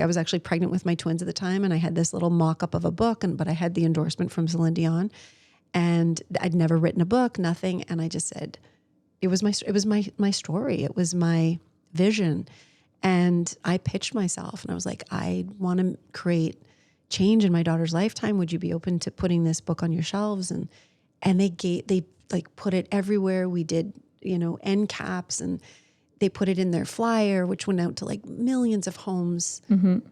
I was actually pregnant with my twins at the time, and I had this little mock-up of a book, but I had the endorsement from Celine Dion, and I'd never written a book, nothing. And I just said, it was my story. It was my vision. And I pitched myself, and I was like, I want to create change in my daughter's lifetime. Would you be open to putting this book on your shelves? And they like put it everywhere. We did, end caps, and they put it in their flyer, which went out to like millions of homes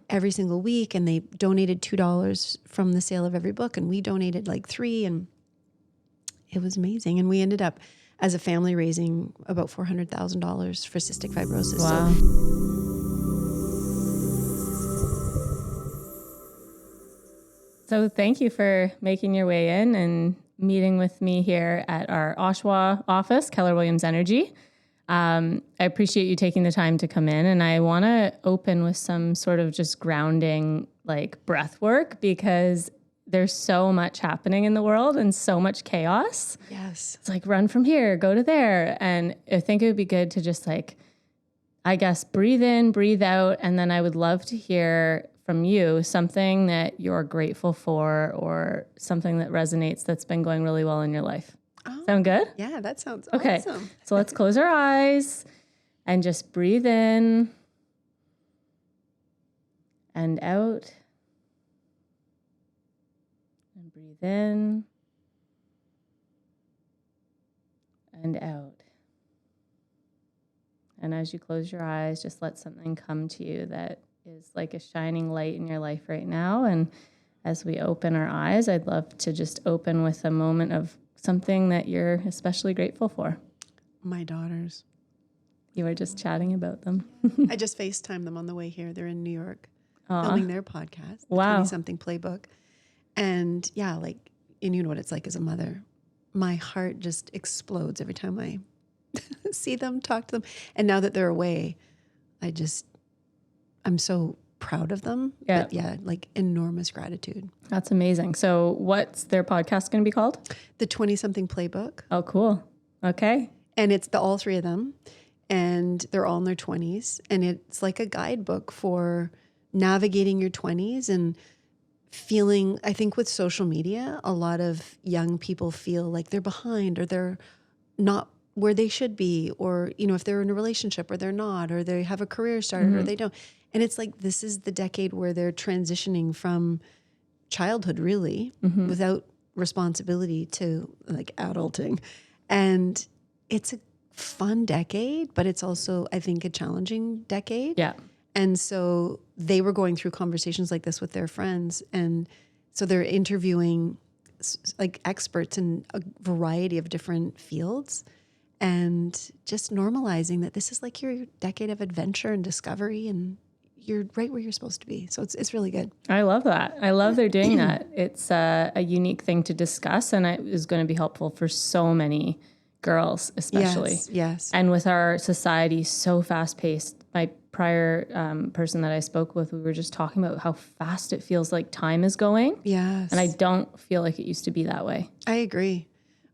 every single week. And they donated $2 from the sale of every book. And we donated like $3, and it was amazing. And we ended up as a family raising about $400,000 for cystic fibrosis. Wow. So thank you for making your way in and meeting with me here at our Oshawa office, Keller Williams Energy. I appreciate you taking the time to come in, and I want to open with some sort of just grounding, like breath work, because there's so much happening in the world and so much chaos. Yes. It's like run from here, go to there. And I think it would be good to just breathe in, breathe out. And then I would love to hear from you something that you're grateful for or something that resonates that's been going really well in your life. Oh, sound good? Yeah, that sounds okay. Awesome. So let's close our eyes and just breathe in and out. And breathe in and out. And as you close your eyes, just let something come to you that is like a shining light in your life right now. And as we open our eyes, I'd love to just open with a moment of something that you're especially grateful for. My daughters. You were just chatting about them. I just FaceTimed them on the way here. They're in New York filming their podcast, the Wow. 20-something Playbook. And yeah, and you know what it's like as a mother. My heart just explodes every time I see them, talk to them. And now that they're away, I'm so proud of them. Yeah. But yeah, like enormous gratitude. That's amazing. So what's their podcast going to be called? The 20-something Playbook. Oh, cool. Okay. And it's all three of them. And they're all in their 20s. And it's like a guidebook for navigating your 20s and feeling, I think with social media, a lot of young people feel like they're behind or they're not where they should be, or, if they're in a relationship or they're not, or they have a career started or they don't. And it's like, this is the decade where they're transitioning from childhood really without responsibility to like adulting. And it's a fun decade, but it's also, I think, a challenging decade. Yeah. And so they were going through conversations like this with their friends. And so they're interviewing like experts in a variety of different fields and just normalizing that this is like your decade of adventure and discovery, and you're right where you're supposed to be. So it's really good. I love that. I love they're doing that. It's a unique thing to discuss, and it is going to be helpful for so many girls, especially. Yes. And with our society so fast paced, my prior person that I spoke with, we were just talking about how fast it feels like time is going. Yes. And I don't feel like it used to be that way. I agree.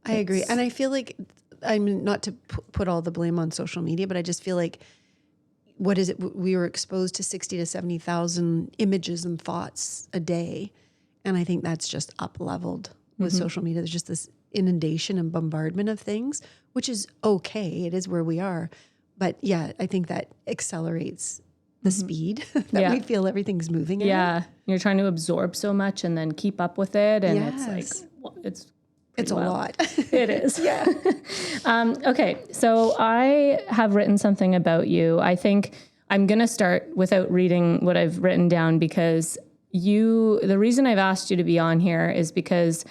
And I feel like, not to put all the blame on social media, but I just feel like, what is it? We were exposed to 60 to 70,000 images and thoughts a day. And I think that's just up leveled with social media. There's just this inundation and bombardment of things, which is okay. It is where we are. But yeah, I think that accelerates the speed that we feel everything's moving at. Yeah. You're trying to absorb so much and then keep up with it. And it's like, it's a wild. lot. It is. Yeah. Okay. So I have written something about you. I think I'm going to start without reading what I've written down, because the reason I've asked you to be on here is because,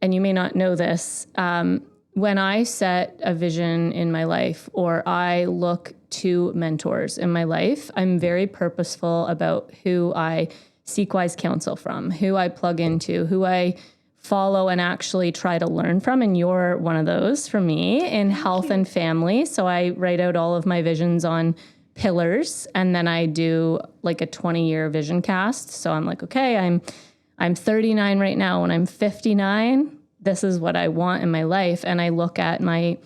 and you may not know this, when I set a vision in my life or I look to mentors in my life, I'm very purposeful about who I seek wise counsel from, who I plug into, who I follow and actually try to learn from. And you're one of those for me in health and family. So I write out all of my visions on pillars, and then I do like a 20-year vision cast. So I'm like, okay, I'm 39 right now. When I'm 59, this is what I want in my life. And I look at my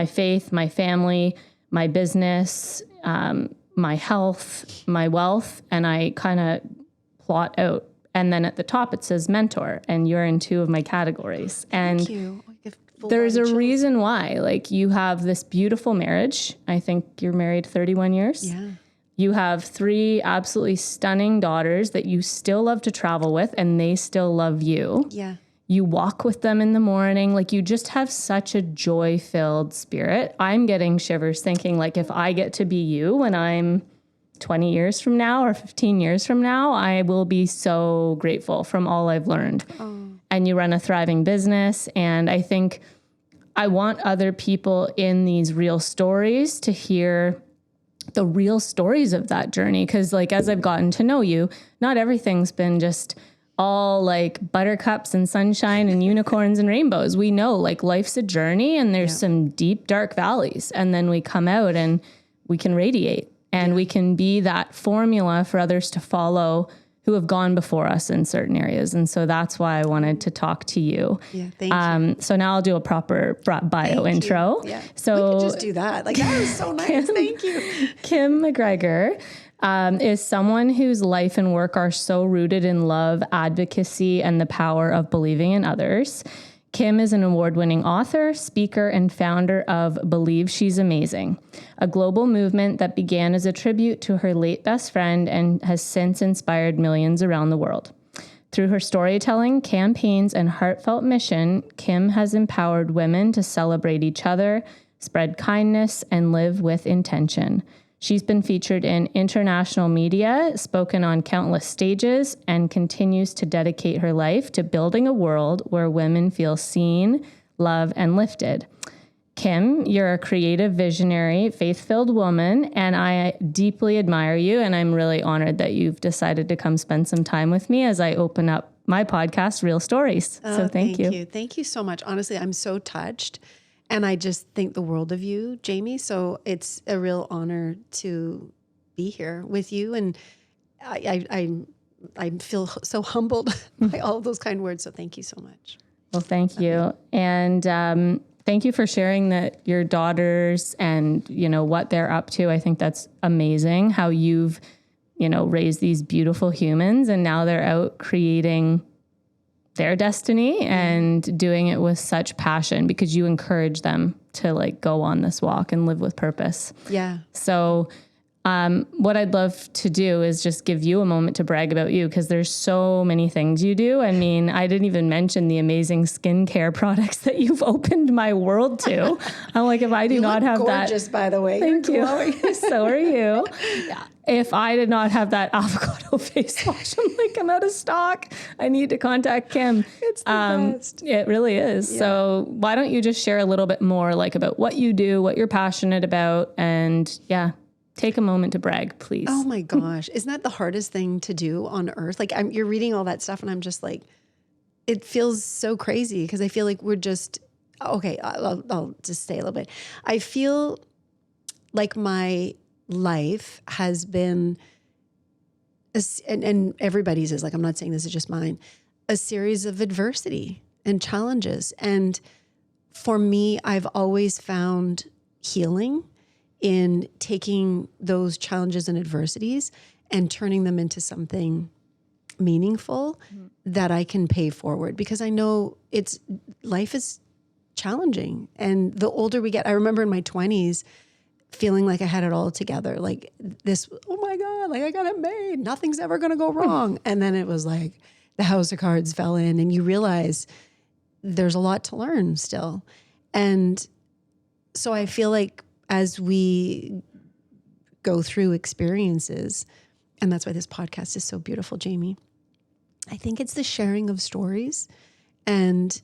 faith, my family, my business, my health, my wealth, and I kind of plot out. And then at the top it says mentor, and you're in 2 of my categories. And Thank you. there's a reason why. Like, you have this beautiful marriage. I think you're married 31 years. Yeah. You have 3 absolutely stunning daughters that you still love to travel with, and they still love you. Yeah. You walk with them in the morning. Like, you just have such a joy-filled spirit. I'm getting shivers thinking, like, if I get to be you when I'm 20 years from now or 15 years from now, I will be so grateful from all I've learned. Oh. And you run a thriving business. And I think I want other people in these real stories to hear the real stories of that journey. Because, like, as I've gotten to know you, not everything's been just all like buttercups and sunshine and unicorns and rainbows. We know, like, life's a journey, and there's some deep, dark valleys. And then we come out and we can radiate, and we can be that formula for others to follow who have gone before us in certain areas. And so that's why I wanted to talk to you. Yeah, thank you. So now I'll do a proper bio intro. Yeah. So we could just do that. Like, that was so nice. Thank you. Kim MacGregor is someone whose life and work are so rooted in love, advocacy, and the power of believing in others. Kim is an award-winning author, speaker, and founder of Believe She's Amazing, a global movement that began as a tribute to her late best friend and has since inspired millions around the world. Through her storytelling, campaigns, and heartfelt mission, Kim has empowered women to celebrate each other, spread kindness, and live with intention. She's been featured in international media, spoken on countless stages, and continues to dedicate her life to building a world where women feel seen, loved, and lifted. Kim, you're a creative, visionary, faith-filled woman, and I deeply admire you, and I'm really honored that you've decided to come spend some time with me as I open up my podcast, Real Stories. So thank you. Thank you so much. Honestly, I'm so touched. And I just think the world of you, Jamie. So it's a real honor to be here with you. And I feel so humbled by all of those kind words. So thank you so much. Well, thank you. And thank you for sharing that your daughters and, you know, what they're up to. I think that's amazing how you've, you know, raised these beautiful humans, and now they're out creating their destiny and doing it with such passion because you encourage them to, like, go on this walk and live with purpose. Yeah. So what I'd love to do is just give you a moment to brag about you, because there's so many things you do. I mean, I didn't even mention the amazing skincare products that you've opened my world to. I'm like, if I do not have that. Gorgeous, by the way. Thank you. So are you. If I did not have that avocado face wash, I'm like, I'm out of stock. I need to contact Kim. It's the best. It really is. Yeah. So why don't you just share a little bit more, like, about what you do, what you're passionate about, and take a moment to brag, please. Oh my gosh. Isn't that the hardest thing to do on earth? Like, you're reading all that stuff and I'm just like, it feels so crazy because I feel like we're just, okay, I'll just say a little bit. I feel like my life has been, and everybody's is, like, I'm not saying this is just mine, a series of adversity and challenges. And for me, I've always found healing in taking those challenges and adversities and turning them into something meaningful that I can pay forward, because I know life is challenging. And the older we get, I remember in my 20s feeling like I had it all together. Like this, oh my God, like I got it made. Nothing's ever going to go wrong. And then it was like the house of cards fell in and you realize there's a lot to learn still. And so I feel like as we go through experiences, and that's why this podcast is so beautiful, Jamie, I think it's the sharing of stories and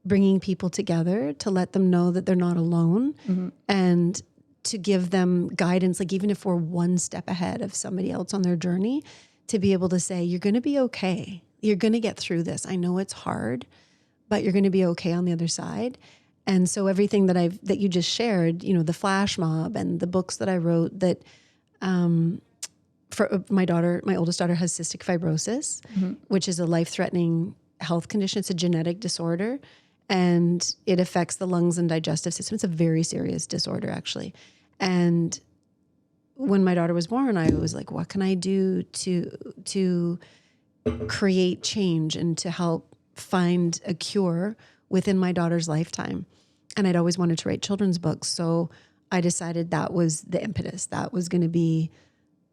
bringing people together to let them know that they're not alone, and to give them guidance, like even if we're one step ahead of somebody else on their journey, to be able to say, you're going to be okay. You're going to get through this. I know it's hard, but you're going to be okay on the other side. And so everything that you just shared, you know, the flash mob and the books that I wrote, that for my oldest daughter has cystic fibrosis, which is a life-threatening health condition. It's a genetic disorder, and it affects the lungs and digestive system. It's a very serious disorder, actually. And when my daughter was born, I was like, what can I do to create change and to help find a cure within my daughter's lifetime? And I'd always wanted to write children's books. So I decided that was the impetus. That was going to be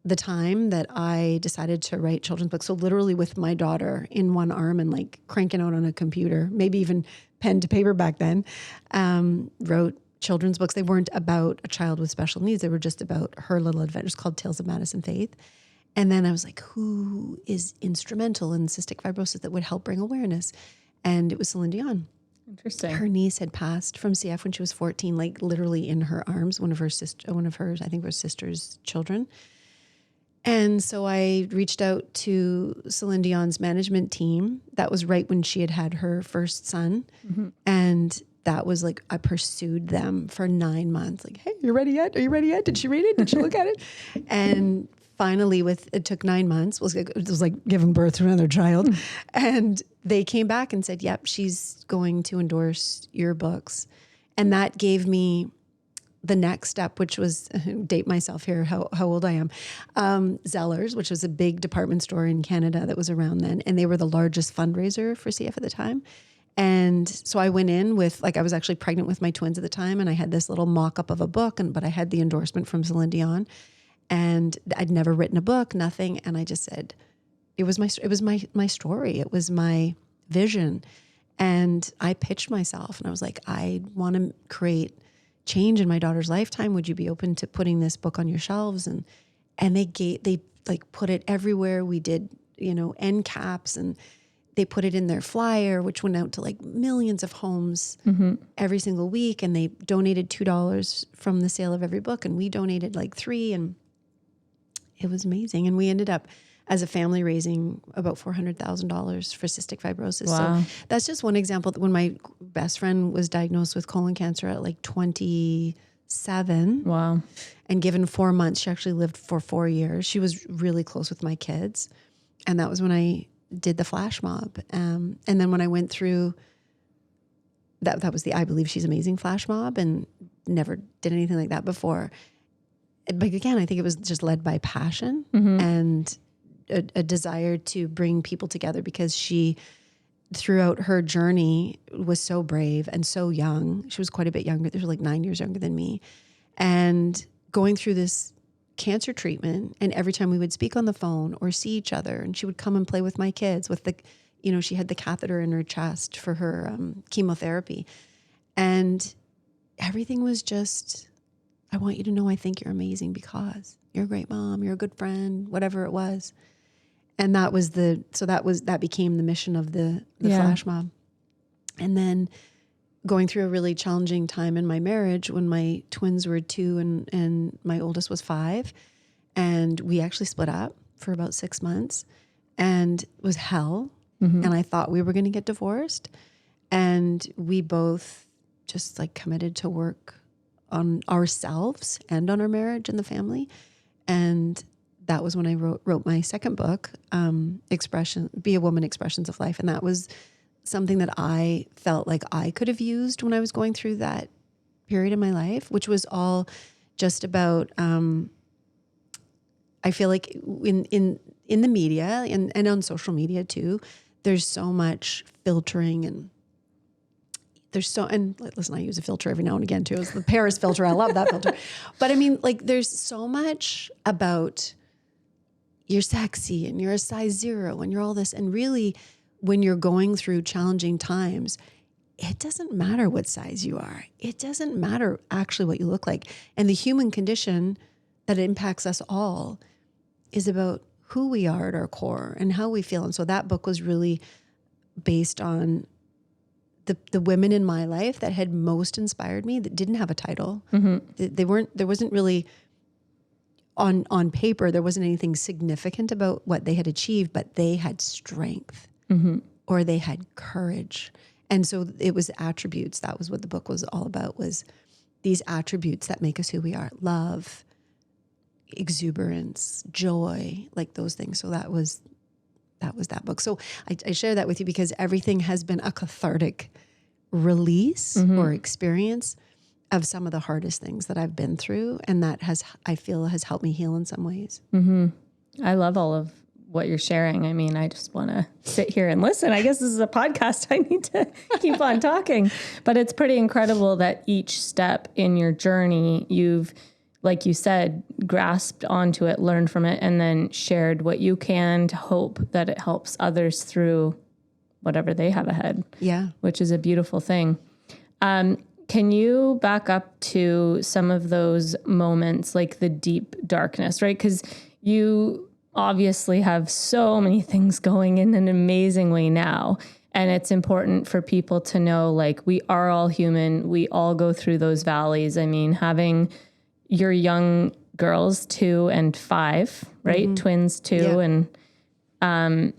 the time that I decided to write children's books. So literally with my daughter in one arm and like cranking out on a computer, maybe even pen to paper back then, wrote children's books. They weren't about a child with special needs. They were just about her little adventures, called Tales of Madison Faith. And then I was like, who is instrumental in cystic fibrosis that would help bring awareness? And it was Celine Dion. Interesting. Her niece had passed from CF when she was 14, like literally in her arms, one of her, I think her sister's children. And so I reached out to Celine Dion's management team. That was right when she had had her first son. Mm-hmm. And that was like, I pursued them for 9 months. Like, hey, you ready yet? Are you ready yet? Did she read it? Did she look at it? And finally, it took 9 months. It was like giving birth to another child. And they came back and said, yep, she's going to endorse your books. And that gave me the next step, which was, date myself here, how old I am, Zellers, which was a big department store in Canada that was around then. And they were the largest fundraiser for CF at the time. And so I went in with, like, I was actually pregnant with my twins at the time. And I had this little mock-up of a book, but I had the endorsement from Celine Dion. And I'd never written a book, nothing. And I just said, it was my story. It was my vision. And I pitched myself and I was like, I want to create change in my daughter's lifetime. Would you be open to putting this book on your shelves? And they like put it everywhere. We did, end caps, and they put it in their flyer, which went out to like millions of homes every single week. And they donated $2 from the sale of every book. And we donated like $3, and it was amazing. And we ended up as a family raising about $400,000 for cystic fibrosis. Wow. So that's just one example. When my best friend was diagnosed with colon cancer at like 27. Wow. And given 4 months, she actually lived for 4 years. She was really close with my kids. And that was when I did the flash mob. And then when I went through, that was the I Believe She's Amazing flash mob, and never did anything like that before. But again, I think it was just led by passion and a desire to bring people together, because she, throughout her journey, was so brave and so young. She was quite a bit younger. She was like 9 years younger than me. And going through this cancer treatment, and every time we would speak on the phone or see each other, and she would come and play with my kids with she had the catheter in her chest for her chemotherapy. And everything was just, I want you to know I think you're amazing because you're a great mom, you're a good friend, whatever it was. And that became the mission of the flash mob. And then going through a really challenging time in my marriage when my twins were 2 and my oldest was 5. And we actually split up for about 6 months, and it was hell. And I thought we were going to get divorced. And we both just like committed to work on ourselves and on our marriage and the family. And that was when I wrote my second book, Be a Woman, Expressions of Life. And that was something that I felt like I could have used when I was going through that period in my life, which was all just about, I feel like in the media and on social media too, there's so much filtering, and and listen, I use a filter every now and again too. It's the Paris filter. I love that filter. But I mean, like, there's so much about you're sexy and you're a size 0 and you're all this. And really, when you're going through challenging times, it doesn't matter what size you are. It doesn't matter actually what you look like. And the human condition that impacts us all is about who we are at our core and how we feel. And so that book was really based on the women in my life that had most inspired me, that didn't have a title. There wasn't really on paper, there wasn't anything significant about what they had achieved, but they had strength or they had courage. And so it was attributes. That was what the book was all about, was these attributes that make us who we are: love, exuberance, joy, like those things. So that was that book. So I share that with you because everything has been a cathartic release or experience. of some of the hardest things that I've been through. And that I feel has helped me heal in some ways. I love all of what you're sharing. I mean, I just want to sit here and listen. I guess this is a podcast. I need to keep on talking, but it's pretty incredible that each step in your journey, you've, like you said, grasped onto it, learned from it, and then shared what you can to hope that it helps others through whatever they have ahead. Yeah. Which is a beautiful thing. Can you back up to some of those moments, like the deep darkness, right? Because you obviously have so many things going in an amazing way now. And it's important for people to know, like, we are all human. We all go through those valleys. I mean, having your young girls, 2 and 5, right? Twins, 2. Yeah. And,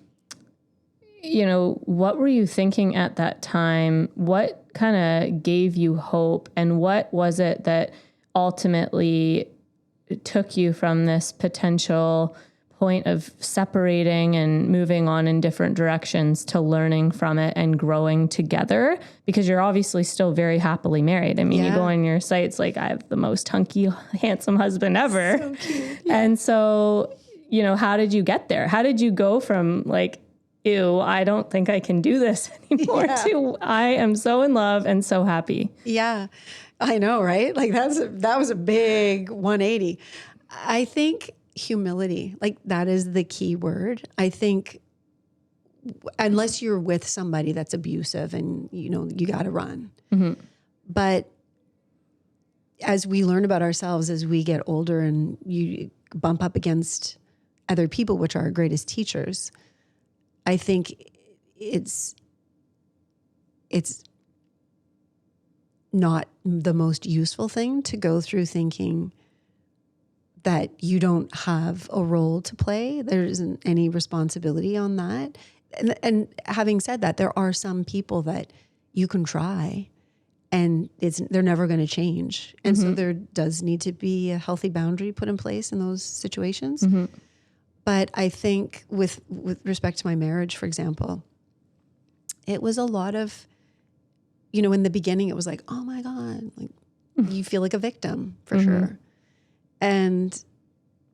you know, what were you thinking at that time? What kind of gave you hope? And what was it that ultimately took you from this potential point of separating and moving on in different directions to learning from it and growing together? Because you're obviously still very happily married. I mean, you go on your sites, like, I have the most hunky, handsome husband ever. So cute. Yeah. And so, you know, how did you get there? How did you go from, like, ew, I don't think I can do this anymore, to I am so in love and so happy? Yeah, I know, right? Like that was a big 180. I think humility, like, that is the key word. I think unless you're with somebody that's abusive and, you know, you got to run. But as we learn about ourselves, as we get older and you bump up against other people, which are our greatest teachers, I think it's not the most useful thing to go through thinking that you don't have a role to play. There isn't any responsibility on that. And having said that, there are some people that you can try and they're never going to change. And so there does need to be a healthy boundary put in place in those situations. But I think with respect to my marriage, for example, it was a lot of, you know, in the beginning, it was like, oh my God, like you feel like a victim for sure. And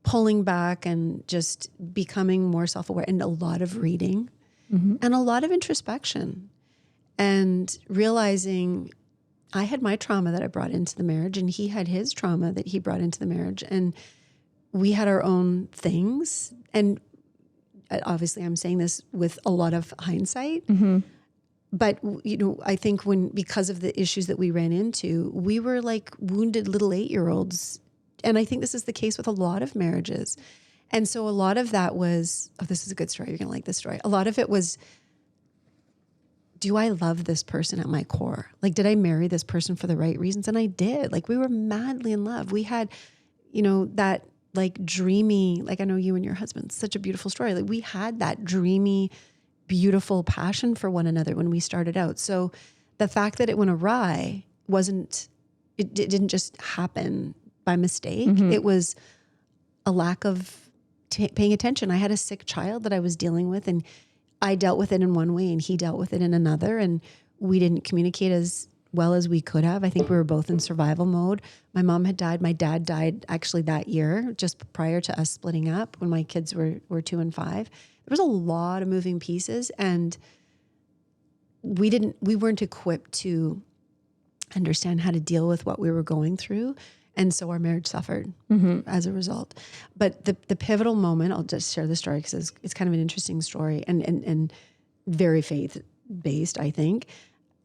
pulling back and just becoming more self-aware, and a lot of reading and a lot of introspection, and realizing I had my trauma that I brought into the marriage and he had his trauma that he brought into the marriage. And we had our own things. And obviously I'm saying this with a lot of hindsight, but, you know, I think because of the issues that we ran into, we were like wounded little 8-year-olds. And I think this is the case with a lot of marriages. And so a lot of that was, oh, this is a good story. You're going to like this story. A lot of it was, do I love this person at my core? Like, did I marry this person for the right reasons? And I did. Like, we were madly in love. We had, you know, that like dreamy, like, I know you and your husband, such a beautiful story. Like, we had that dreamy, beautiful passion for one another when we started out. So the fact that it went awry it didn't just happen by mistake. It was a lack of paying attention. I had a sick child that I was dealing with, and I dealt with it in one way and he dealt with it in another. And we didn't communicate as well as we could have. I think we were both in survival mode. My mom had died. My dad died actually that year, just prior to us splitting up, when my kids were 2 and 5. There was a lot of moving pieces, and we weren't equipped to understand how to deal with what we were going through. And so our marriage suffered as a result. But the pivotal moment, I'll just share the story because it's kind of an interesting story and very faith-based, I think,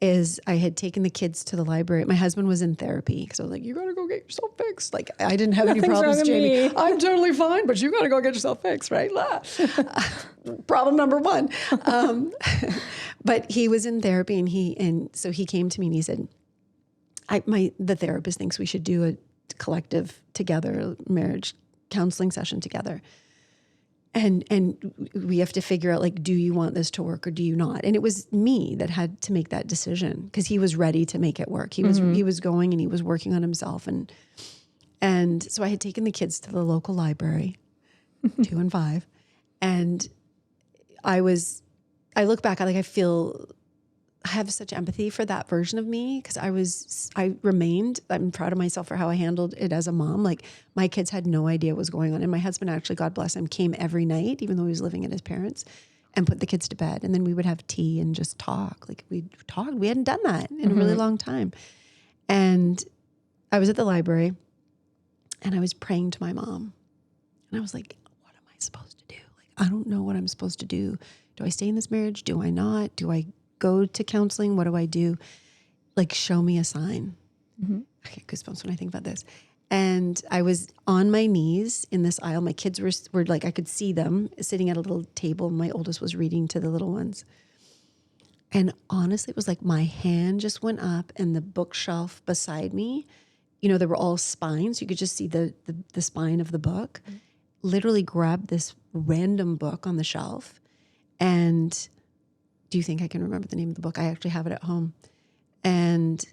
is I had taken the kids to the library. My husband was in therapy because I was like, you got to go get yourself fixed. Like, I didn't have any problems, Jamie. I'm totally fine, but you got to go get yourself fixed, right? Problem number 1. But he was in therapy, and so he came to me and he said, the therapist thinks we should do a collective together marriage counseling session together. And we have to figure out, like, do you want this to work or do you not? And it was me that had to make that decision because he was ready to make it work. He was going and he was working on himself. And so I had taken the kids to the local library, 2 and 5. And I look back, I feel have such empathy for that version of me because I'm proud of myself for how I handled it as a mom. Like my kids had no idea what was going on. And my husband actually, God bless him, came every night, even though he was living at his parents, and put the kids to bed. And then we would have tea and just talk. Like we'd talk. We hadn't done that in a really long time. And I was at the library and I was praying to my mom. And I was like, what am I supposed to do? Like, I don't know what I'm supposed to do. Do I stay in this marriage? Do I not? Do I go to counseling? What do I do? Like, show me a sign. I get goosebumps when I think about this. And I was on my knees in this aisle. My kids were like, I could see them sitting at a little table. My oldest was reading to the little ones. And honestly, it was like my hand just went up and the bookshelf beside me, you know, they were all spines. You could just see the spine of the book. Literally grabbed this random book on the shelf. And do you think I can remember the name of the book? I actually have it at home. And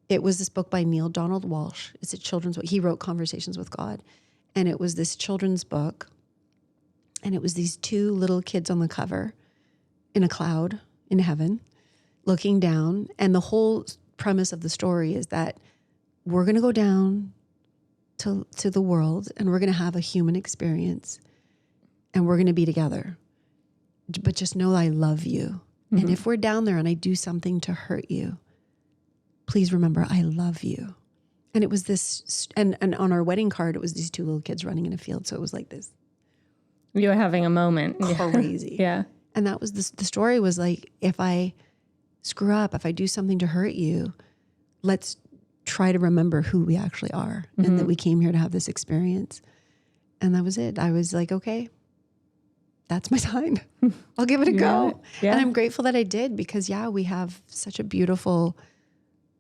it was this book by Neil Donald Walsh. It's a children's book. He wrote Conversations with God. And it was this children's book. And it was these two little kids on the cover in a cloud in heaven looking down. And the whole premise of the story is that we're going to go down to the world and we're going to have a human experience and we're going to be together. But just know I love you. And if we're down there and I do something to hurt you, please remember I love you. And it was this, and on our wedding card, it was these two little kids running in a field. So it was like this. You were having a moment. Crazy. Yeah. And that was the story was like, if I screw up, if I do something to hurt you, let's try to remember who we actually are and that we came here to have this experience. And that was it. I was like, okay, that's my sign. I'll give it a go. Yeah. And I'm grateful that I did because, we have such a beautiful,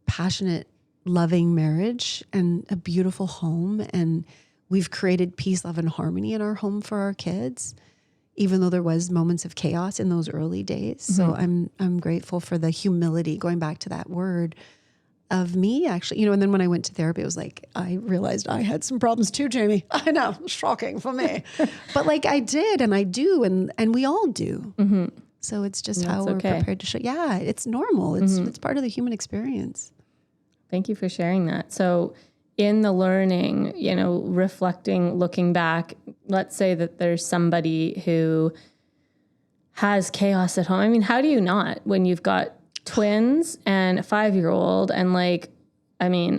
passionate, loving marriage and a beautiful home. And we've created peace, love, and harmony in our home for our kids, even though there was moments of chaos in those early days. So I'm grateful for the humility, going back to that word, of me actually, and then when I went to therapy, it was like, I realized I had some problems too, Jamie. I know, shocking for me. But like I did and I do, and we all do. So it's just how we're prepared to show. Yeah, it's normal. It's part of the human experience. Thank you for sharing that. So in the learning, reflecting, looking back, let's say that there's somebody who has chaos at home. I mean, how do you not when you've got twins and a 5-year-old and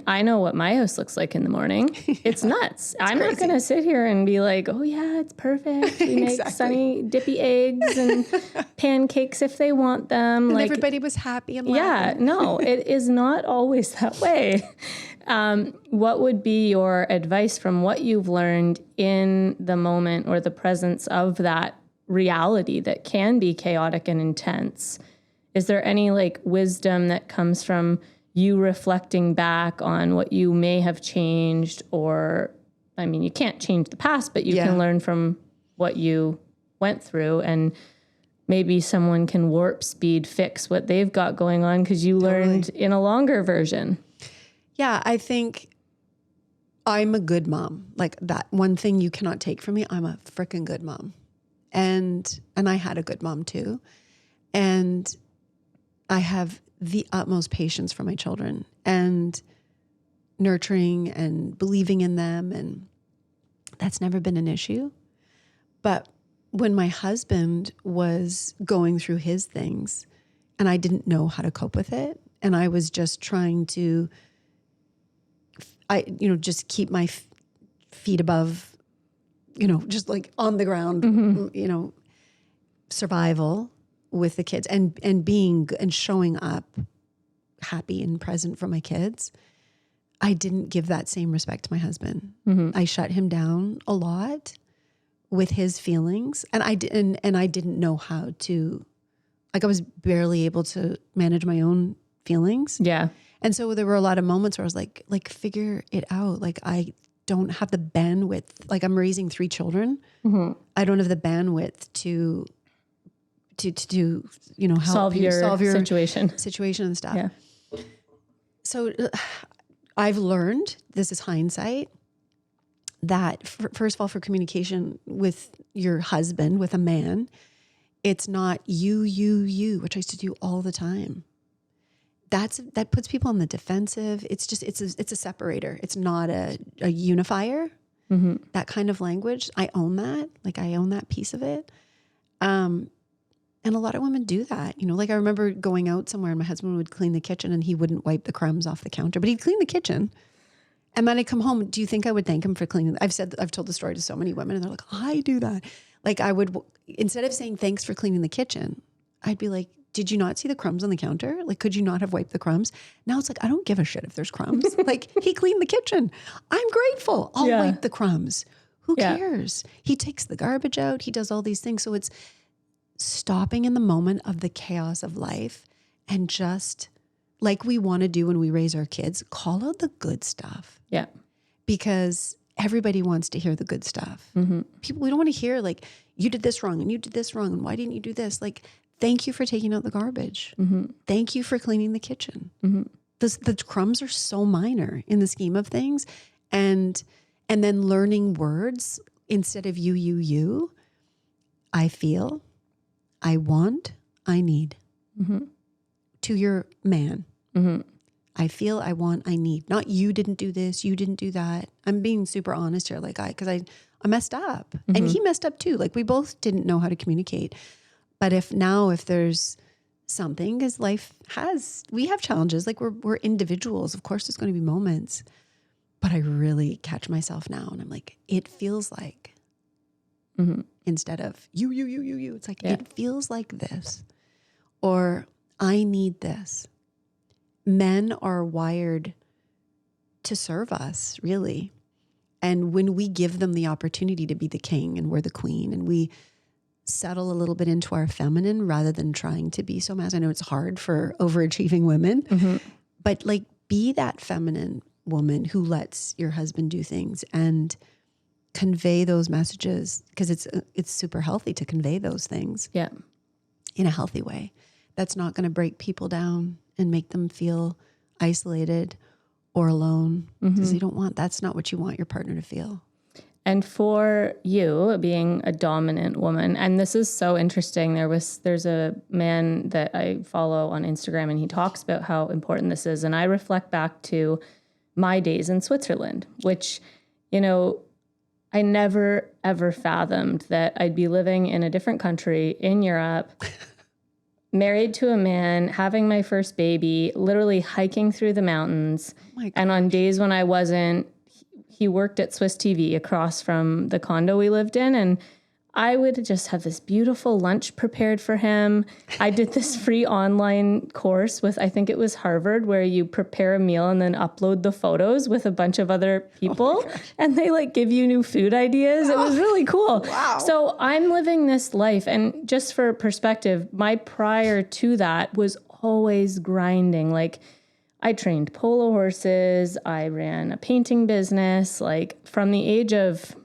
I know what my house looks like in the morning. It's nuts. I'm crazy. Not going to sit here and be like, oh yeah, it's perfect. We make sunny dippy eggs and pancakes if they want them. And everybody was happy and laughing. Yeah, no, it is not always that way. What would be your advice from what you've learned in the moment or the presence of that reality that can be chaotic and intense? Is there any wisdom that comes from you reflecting back on what you may have changed? Or, you can't change the past, but you can learn from what you went through, and maybe someone can warp speed fix what they've got going on because you learned in a longer version. Yeah, I think I'm a good mom. Like that one thing you cannot take from me, I'm a freaking good mom. And I had a good mom too. And I have the utmost patience for my children and nurturing and believing in them. And that's never been an issue. But when my husband was going through his things and I didn't know how to cope with it, and I was just trying to, just keep my feet above, just like on the ground, survival with the kids and being and showing up happy and present for my kids. I didn't give that same respect to my husband. I shut him down a lot with his feelings, and I didn't know how to, I was barely able to manage my own feelings. Yeah. And so there were a lot of moments where I was like figure it out. Like I don't have the bandwidth. Like I'm raising 3 children. I don't have the bandwidth to help solve your situation and stuff. Yeah. So I've learned, this is hindsight, that first of all, for communication with your husband, with a man, It's not you, which I used to do all the time. That puts people on the defensive. It's a separator. It's not a unifier. Mm-hmm. That kind of language, I own that. Like I own that piece of it. And a lot of women do that. You know, like I remember going out somewhere and my husband would clean the kitchen and he wouldn't wipe the crumbs off the counter, but he'd clean the kitchen. And then I'd come home. Do you think I would thank him for cleaning? I've told the story to so many women and they're like, I do that. Like I would, instead of saying thanks for cleaning the kitchen, I'd be like, did you not see the crumbs on the counter? Like, could you not have wiped the crumbs? Now it's like, I don't give a shit if there's crumbs. Like he cleaned the kitchen. I'm grateful. I'll wipe the crumbs. Who cares? He takes the garbage out. He does all these things. So it's stopping in the moment of the chaos of life and just like we want to do when we raise our kids, call out the good stuff. Yeah. Because everybody wants to hear the good stuff. Mm-hmm. People, we don't want to hear like, you did this wrong and you did this wrong. And why didn't you do this? Like, thank you for taking out the garbage. Mm-hmm. Thank you for cleaning the kitchen. Mm-hmm. The crumbs are so minor in the scheme of things. And then learning words instead of you, I feel, I want, I need. Mm-hmm. To your man. Mm-hmm. I feel, I want, I need. Not you didn't do this, you didn't do that. I'm being super honest here, like because I messed up. Mm-hmm. And he messed up too. Like we both didn't know how to communicate. But if there's something, because we have challenges, like we're individuals. Of course there's going to be moments. But I really catch myself now and I'm like, it feels like, instead of you, it's like, it feels like this. Or I need this. Men are wired to serve us, really. And when we give them the opportunity to be the king and we're the queen and we settle a little bit into our feminine rather than trying to be so masculine. I know it's hard for overachieving women, but like be that feminine woman who lets your husband do things and convey those messages because it's super healthy to convey those things in a healthy way. That's not going to break people down and make them feel isolated or alone because that's not what you want your partner to feel. And for you being a dominant woman, and this is so interesting. There's a man that I follow on Instagram and he talks about how important this is. And I reflect back to my days in Switzerland, which, you know, I never, ever fathomed that I'd be living in a different country in Europe, married to a man, having my first baby, literally hiking through the mountains. And on days when I wasn't, he worked at Swiss TV across from the condo we lived in. And I would just have this beautiful lunch prepared for him. I did this free online course with, I think it was Harvard, where you prepare a meal and then upload the photos with a bunch of other people. And they like give you new food ideas. It was really cool. Wow. So I'm living this life. And just for perspective, my prior to that was always grinding. Like I trained polo horses. I ran a painting business. Like from the age of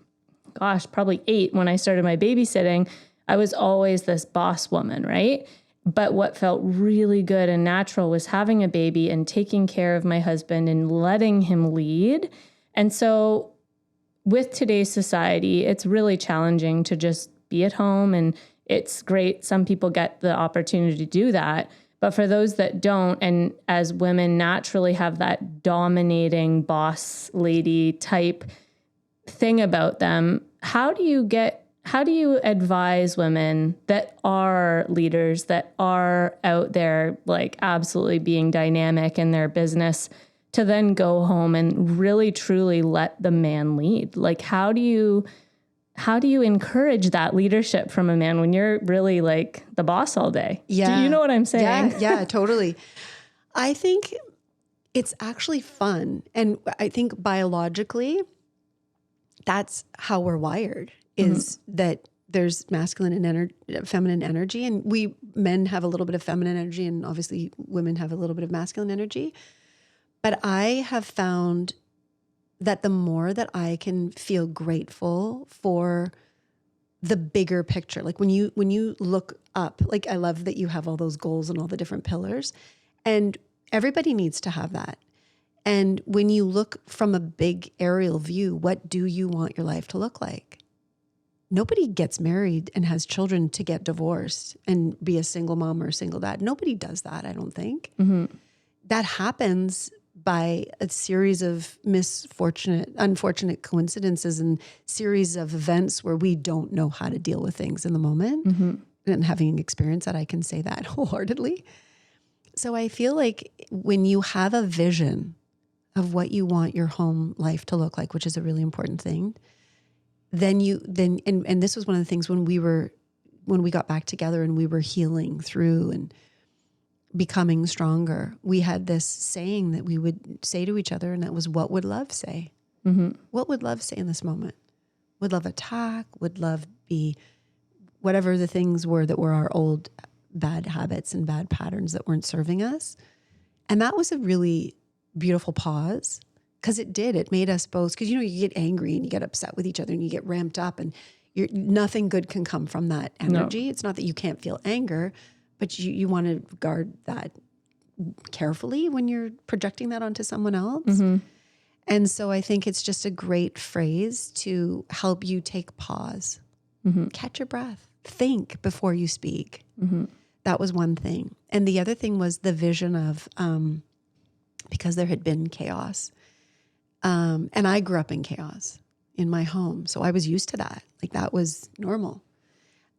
probably 8 when I started my babysitting, I was always this boss woman, right? But what felt really good and natural was having a baby and taking care of my husband and letting him lead. And so with today's society, it's really challenging to just be at home. And it's great. Some people get the opportunity to do that. But for those that don't, and as women naturally have that dominating boss lady type thing about them, how do you advise women that are leaders, that are out there like absolutely being dynamic in their business, to then go home and really truly let the man lead? Like how do you encourage that leadership from a man when you're really like the boss all day? Yeah. Do you know what I'm saying? Yeah, totally. I think it's actually fun. And I think biologically, that's how we're wired, is that there's masculine and feminine energy. And we men have a little bit of feminine energy and obviously women have a little bit of masculine energy. But I have found that the more that I can feel grateful for the bigger picture, like when you look up, like I love that you have all those goals and all the different pillars, and everybody needs to have that. And when you look from a big aerial view, what do you want your life to look like? nobody gets married and has children to get divorced and be a single mom or a single dad. Nobody does that, I don't think. That happens by a series of unfortunate coincidences and series of events where we don't know how to deal with things in the moment. And having experienced that, I can say that wholeheartedly. So I feel like when you have a vision of what you want your home life to look like, which is a really important thing, then and this was one of the things when we got back together and we were healing through and becoming stronger, we had this saying that we would say to each other, and that was, what would love say? What would love say in this moment? Would love attack? Would love be whatever the things were that were our old bad habits and bad patterns that weren't serving us? And that was a really beautiful pause, because it made us both, because you get angry and you get upset with each other and you get ramped up, and nothing good can come from that energy. No. It's not that you can't feel anger, but you want to guard that carefully when you're projecting that onto someone else. And so I think it's just a great phrase to help you take pause, catch your breath, think before you speak. That was one thing. And the other thing was the vision of, because there had been chaos. And I grew up in chaos in my home. So I was used to that. Like, that was normal.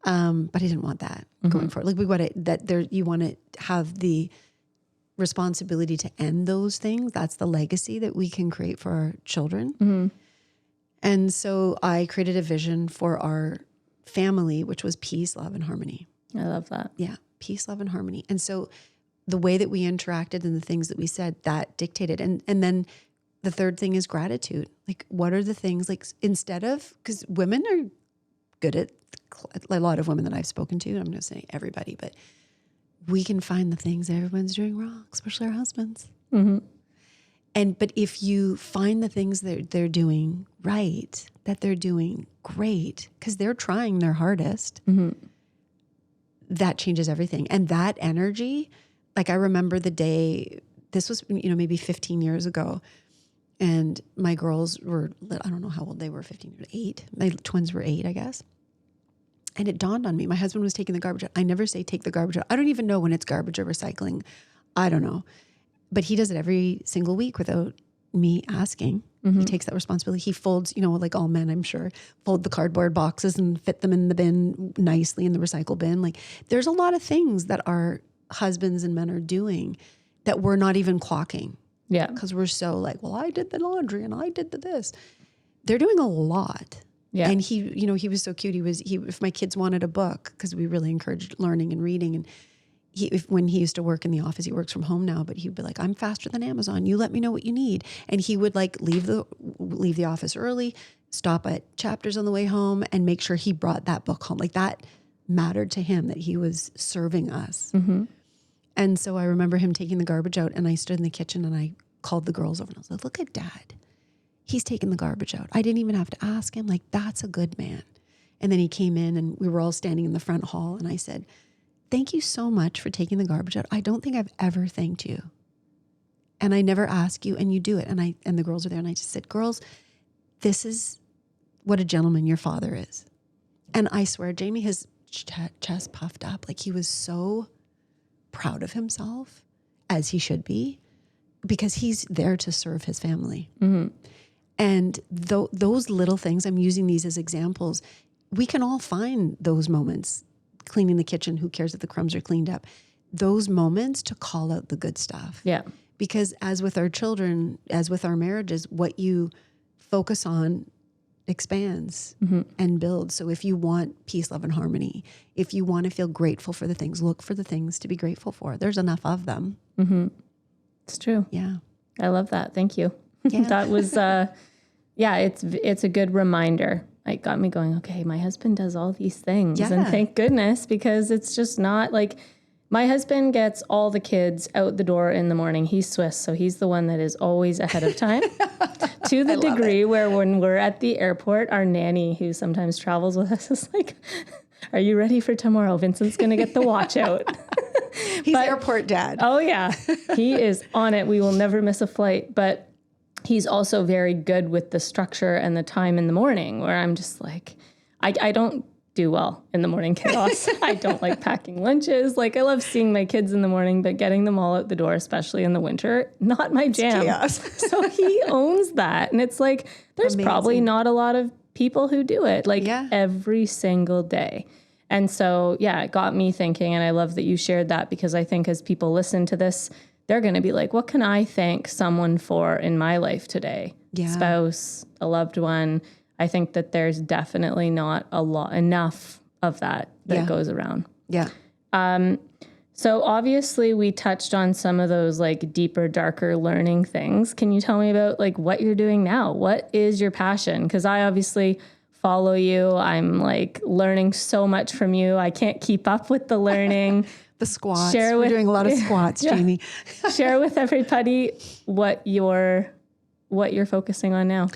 But I didn't want that going forward. Like, you want to have the responsibility to end those things. That's the legacy that we can create for our children. And so I created a vision for our family, which was peace, love, and harmony. I love that. Yeah. Peace, love, and harmony. And so the way that we interacted and the things that we said, that dictated. And then the third thing is gratitude. Like, what are the things, like, instead of, because women are good at, a lot of women that I've spoken to, I'm going to say everybody, but we can find the things everyone's doing wrong, especially our husbands. But if you find the things that they're doing right, that they're doing great, because they're trying their hardest, that changes everything. And that energy, like, I remember the day, this was, maybe 15 years ago, and my girls were, I don't know how old they were, 15 or 8. My twins were 8, I guess. And it dawned on me, my husband was taking the garbage out. I never say take the garbage out. I don't even know when it's garbage or recycling. I don't know. But he does it every single week without me asking. He takes that responsibility. He folds, like all men, I'm sure, fold the cardboard boxes and fit them in the bin nicely in the recycle bin. Like, there's a lot of things that our husbands and men are doing that we're not even clocking. Yeah. Because we're so like, well, I did the laundry and I did this. They're doing a lot. Yeah. And he was so cute. If my kids wanted a book, because we really encouraged learning and reading, and when he used to work in the office, he works from home now, but he'd be like, I'm faster than Amazon. You let me know what you need. And he would like leave the office early, stop at Chapters on the way home, and make sure he brought that book home. Like, that mattered to him, that he was serving us. And so I remember him taking the garbage out, and I stood in the kitchen and I called the girls over and I was like, look at Dad. He's taking the garbage out. I didn't even have to ask him. Like, that's a good man. And then he came in and we were all standing in the front hall, and I said, thank you so much for taking the garbage out. I don't think I've ever thanked you. And I never ask you, and you do it. And the girls are there, and I just said, girls, this is what a gentleman your father is. And I swear, Jamie, his chest puffed up. Like, he was so proud of himself, as he should be, because he's there to serve his family. And those little things, I'm using these as examples. We can all find those moments. Cleaning the kitchen, who cares if the crumbs are cleaned up? Those moments to call out the good stuff. Yeah. Because as with our children, as with our marriages, what you focus on expands and builds. So if you want peace, love, and harmony, if you want to feel grateful for the things, look for the things to be grateful for. There's enough of them. It's true. Yeah. I love that. Thank you. Yeah. That was, it's a good reminder. It got me going, okay, my husband does all these things. Yeah. And thank goodness, because it's just not like, my husband gets all the kids out the door in the morning. He's Swiss, so he's the one that is always ahead of time. To the degree where when we're at the airport, our nanny, who sometimes travels with us, is like, are you ready for tomorrow? Vincent's going to get the watch out. He's airport dad. Oh, yeah. He is on it. We will never miss a flight. But he's also very good with the structure and the time in the morning, where I'm just like, I don't do well in the morning chaos. I don't like packing lunches. Like, I love seeing my kids in the morning, but getting them all out the door, especially in the winter, not my jam. Chaos. So he owns that. And it's like, there's probably not a lot of people who do it like every single day. And so, yeah, it got me thinking. And I love that you shared that, because I think as people listen to this, they're going to be like, what can I thank someone for in my life today? Yeah. Spouse, a loved one. I think that there's definitely not enough of that goes around. Yeah. So obviously we touched on some of those like deeper, darker learning things. Can you tell me about like what you're doing now? What is your passion? Because I obviously follow you. I'm like learning so much from you. I can't keep up with the learning. The squats. We're doing a lot of squats, Jamie. Share with everybody what you're focusing on now.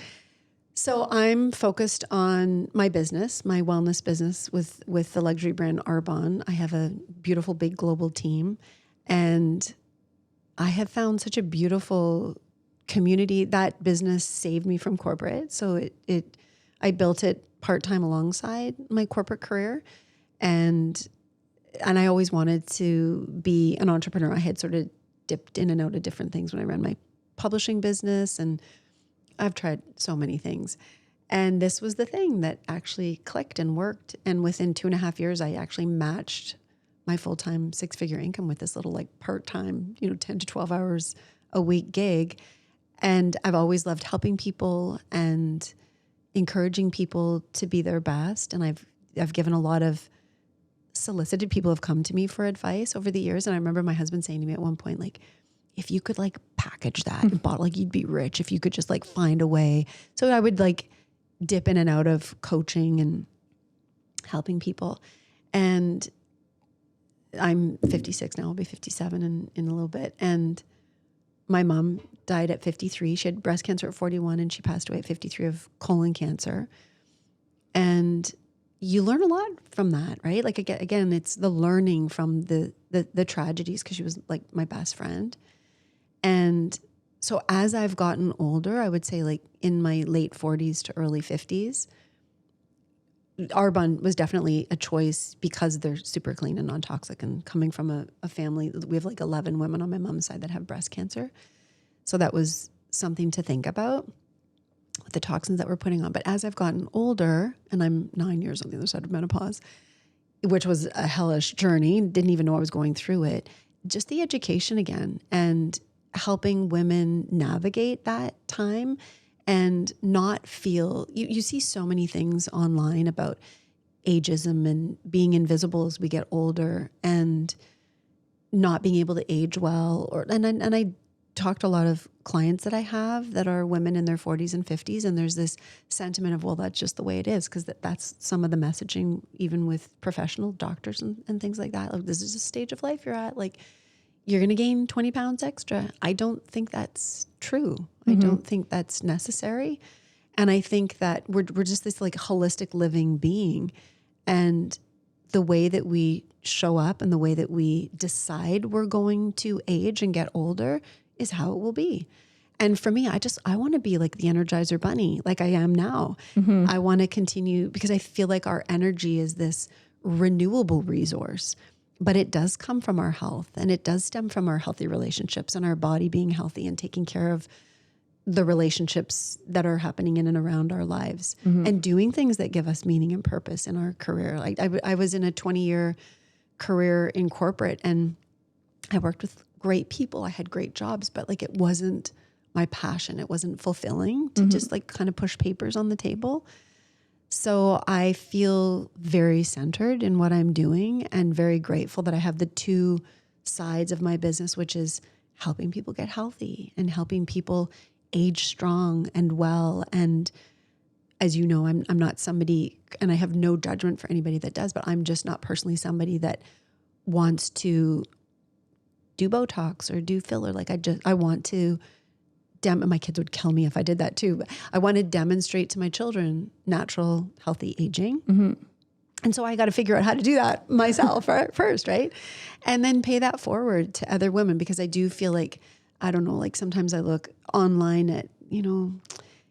So I'm focused on my business, my wellness business with the luxury brand Bourne. I have a beautiful, big global team, and I have found such a beautiful community. That business saved me from corporate. So I built it part-time alongside my corporate career, and I always wanted to be an entrepreneur. I had sort of dipped in and out of different things when I ran my publishing business, and I've tried so many things. And this was the thing that actually clicked and worked. And within 2.5 years, I actually matched my full-time 6-figure income with this little like part-time, 10 to 12 hours a week gig. And I've always loved helping people and encouraging people to be their best. And I've given a lot of solicited people have come to me for advice over the years. And I remember my husband saying to me at one point, like, if you could like package that and bottle, like you'd be rich if you could just like find a way. So I would like dip in and out of coaching and helping people. And I'm 56 now, I'll be 57 in a little bit. And my mom died at 53. She had breast cancer at 41 and she passed away at 53 of colon cancer. And you learn a lot from that, right? Like again, it's the learning from the tragedies, because she was like my best friend. And so as I've gotten older, I would say like in my late 40s to early 50s, Bourne was definitely a choice because they're super clean and non-toxic, and coming from a family, we have like 11 women on my mom's side that have breast cancer. So that was something to think about with the toxins that we're putting on. But as I've gotten older, and I'm 9 years on the other side of menopause, which was a hellish journey, didn't even know I was going through it, just the education again and helping women navigate that time and not feel, you see so many things online about ageism and being invisible as we get older and not being able to age well. And I talked to a lot of clients that I have that are women in their 40s and 50s, and there's this sentiment of, well, that's just the way it is, because that's some of the messaging, even with professional doctors and things like that. Like, this is a stage of life you're at, like, you're going to gain 20 pounds extra. I don't think that's true. Mm-hmm. I don't think that's necessary. And I think that we're just this like holistic living being, and the way that we show up and the way that we decide we're going to age and get older is how it will be. And for me, I want to be like the Energizer Bunny, like I am now. Mm-hmm. I want to continue, because I feel like our energy is this renewable resource. But it does come from our health, and it does stem from our healthy relationships and our body being healthy and taking care of the relationships that are happening in and around our lives, mm-hmm. and doing things that give us meaning and purpose in our career. Like I was in a 20-year career in corporate, and I worked with great people. I had great jobs, but like it wasn't my passion. It wasn't fulfilling to mm-hmm. just like kind of push papers on the table. So I feel very centered in what I'm doing and very grateful that I have the two sides of my business, which is helping people get healthy and helping people age strong and well. And as you know, I'm not somebody, and I have no judgment for anybody that does, but I'm just not personally somebody that wants to do Botox or do filler. Like I want to my kids would kill me if I did that too. But I want to demonstrate to my children natural, healthy aging. Mm-hmm. And so I got to figure out how to do that myself first, right? And then pay that forward to other women, because I do feel like, I don't know, like sometimes I look online at,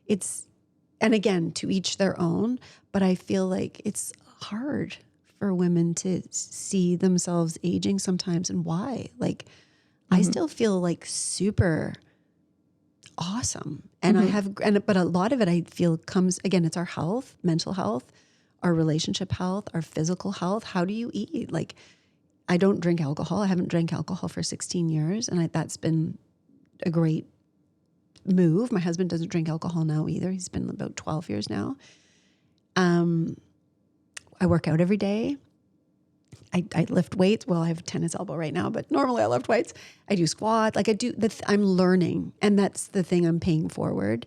it's And again, to each their own, but I feel like it's hard for women to see themselves aging sometimes, and why. Like, I still feel like super awesome. And but a lot of it I feel comes, again, it's our health, mental health, our relationship health, our physical health. How do you eat? Like, I don't drink alcohol. I haven't drank alcohol for 16 years. And that's been a great move. My husband doesn't drink alcohol now either. He's been about 12 years now. I work out every day. I lift weights. Well, I have tennis elbow right now, but normally I lift weights. I do squats. Like, I'm learning, and that's the thing I'm paying forward.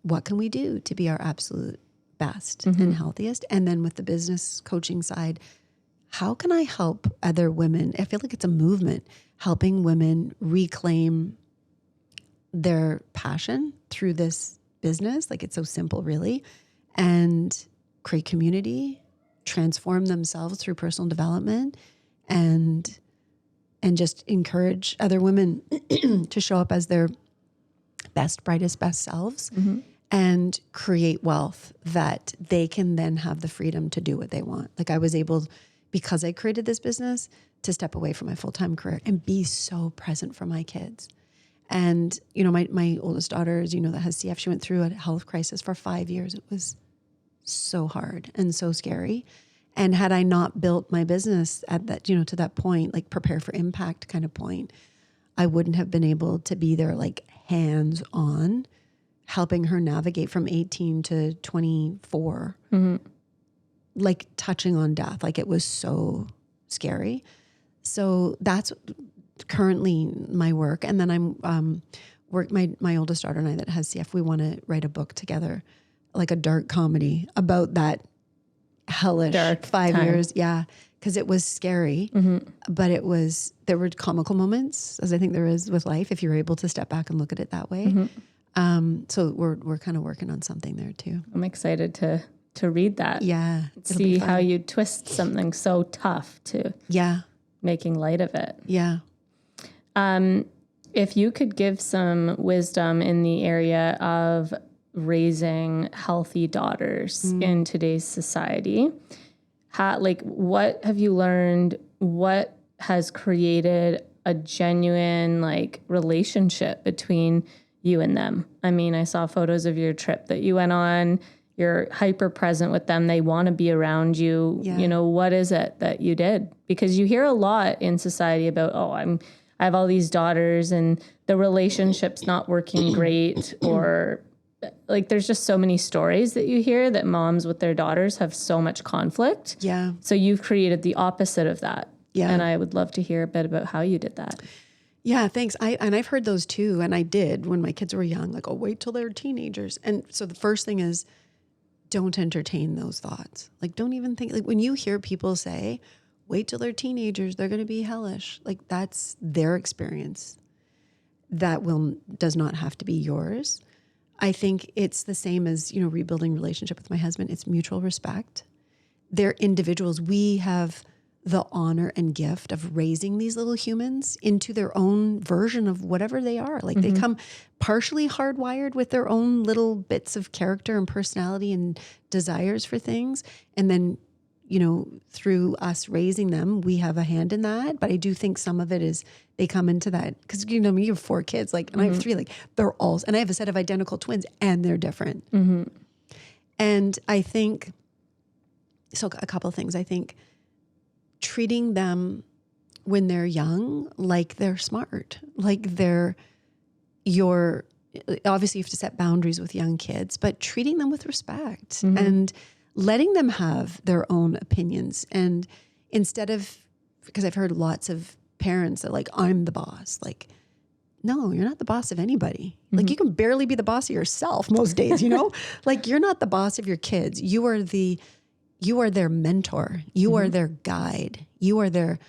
What can we do to be our absolute best and healthiest? And then with the business coaching side, how can I help other women? I feel like it's a movement, helping women reclaim their passion through this business. Like, it's so simple, really, and create community, transform themselves through personal development, and just encourage other women to show up as their best, brightest, best selves, and create wealth that they can then have the freedom to do what they want. Like, I was able, because I created this business, to step away from my full-time career and be so present for my kids. And, you know, my oldest daughter, as you know, that has CF, she went through a health crisis for 5 years. It was so hard and so scary. And had I not built my business at that, you know, to that point, like prepare for impact kind of point, I wouldn't have been able to be there, like hands on, helping her navigate from 18 to 24, like touching on death. Like, it was so scary. So that's currently my work. And then I'm my oldest daughter and I that has CF, we want to write a book together, like a dark comedy about that hellish Dark 5 time. years. Yeah. Cause it was scary, but there were comical moments, as I think there is with life, if you're able to step back and look at it that way. So we're kind of working on something there too. I'm excited to read that. Yeah. See how you twist something so tough to making light of it. Yeah. If you could give some wisdom in the area of raising healthy daughters in today's society, what have you learned? What has created a genuine relationship between you and them? I mean, I saw photos of your trip that you went on. You're hyper present with them. They want to be around you. Yeah. You know, what is it that you did? Because you hear a lot in society about, I have all these daughters and the relationship's not working great, or there's just so many stories that you hear that moms with their daughters have so much conflict. Yeah. So you've created the opposite of that. Yeah. And I would love to hear a bit about how you did that. Yeah, thanks. I've heard those too. And I did when my kids were young, wait till they're teenagers. And so the first thing is, don't entertain those thoughts. Don't even think, when you hear people say, wait till they're teenagers, they're going to be hellish. That's their experience. That does not have to be yours. I think it's the same as, rebuilding relationship with my husband. It's mutual respect. They're individuals. We have the honor and gift of raising these little humans into their own version of whatever they are. They come partially hardwired with their own little bits of character and personality and desires for things. And then, through us raising them, we have a hand in that. But I do think some of it is they come into that because, you have 4 kids, and I have 3, they're all, and I have a set of identical twins and they're different. And I think, so a couple of things. I think treating them when they're young, like they're smart, obviously you have to set boundaries with young kids, but treating them with respect and letting them have their own opinions. And instead of, because I've heard lots of parents that I'm the boss, no, you're not the boss of anybody. You can barely be the boss of yourself most days, you're not the boss of your kids. You are their mentor. You are their guide. You are their